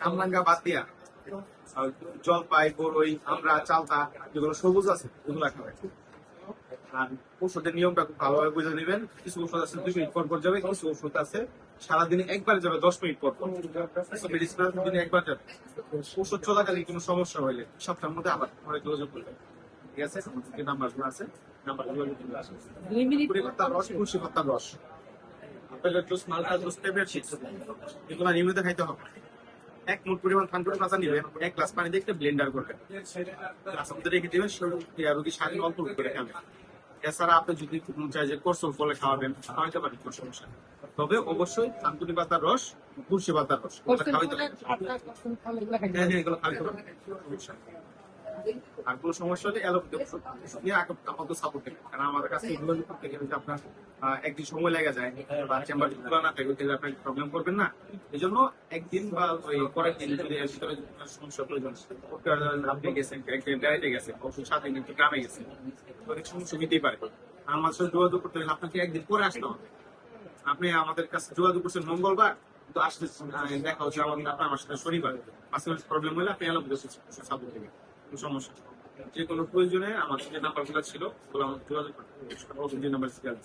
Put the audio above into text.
কামরাঙ্গা বাদ দিয়া জলপাই, বরই, আমরা, চালতা যেগুলো সবুজ আছে এগুলো খাবেন। আর ওষুধের নিয়মটা খুব ভালোভাবে বুঝে নেবেন। কিছু ওষুধ আছে 2 মিনিট পর পর যাবে, কিছু ওষুধ আছে সারাদিনে একবার যাবে 10 মিনিট পর পর। কিছু মেডিসিন আছে দিনে একবার যাবে। ওষুধ চলাকালীন কোনো সমস্যা হইলে সপ্তাহের মধ্যে আবার পরে যোগাযোগ করবেন। ঠিক আছে, যে নাম্বারগুলো আছে নাম্বারগুলো কুড়ি পাতার রস, তুলসী পাতার রস, আপেলের জুস, মালটার জুস, পেঁপের চিপস, এগুলো নিয়মিত খাইতে হবে। 1 মুঠ পরিমাণ থানকুনি পাতা নিবেন, 1 গ্লাস পানি দিয়ে একটু ব্লেন্ডার করবেন, গ্লাসের মধ্যে রেখে দিবেন। রোগী শারীরিক অল্প করে খাবেন। এছাড়া আপনি যদি চাই যে কোর্সল ফলে খাওয়াবেন, খাওয়াইতে পারেন, কোনো সমস্যা নেই। তবে অবশ্যই থানকুনি পাতার রস, তুলসী পাতার রস খাওয়াইতে পারেন। হ্যাঁ, এগুলো খাওয়াইতে পারেন, সমস্যা নেই। আর কোনো সমস্যা হলে অ্যালোপ্যাথি ওষুধ নিয়ে আপাতত সাপোর্ট দেবেন। কারণ আমাদের কাছে এগুলো করতে গেলে যে আপনার একদিন সময় লেগে যায় বা চেম্বার খোলা না থাকে, তাহলে আপনি প্রবলেম করবেন না। এই জন্য একদিন বা ওই পরের দিন যদি এর ভিতরে সমস্যা প্রয়োজন, আপনি গেছেন একদিন বেড়াইতে গেছেন, ওষুধ সাথে কিন্তু গ্রামে গেছেন, অনেক সমস্যা নিতেই পারে। আমার সাথে যোগাযোগ করতে হলে আপনাকে একদিন পরে আসতে হবে। আপনি আমাদের কাছে যোগাযোগ করছেন মঙ্গলবার, তো আসতে দেখা হচ্ছে আমাদের আপনার আমার সাথে শনিবার। পাশাপাশি প্রবলেম হলে আপনি অ্যালোপ্যাথি ওষুধ সাপোর্ট দেবেন, কোনো সমস্যা নেই। যে কোনো প্রয়োজনে আমার যে নাম্বারগুলো ছিল ওগুলো আমাকে যোগাযোগ করতে হবে।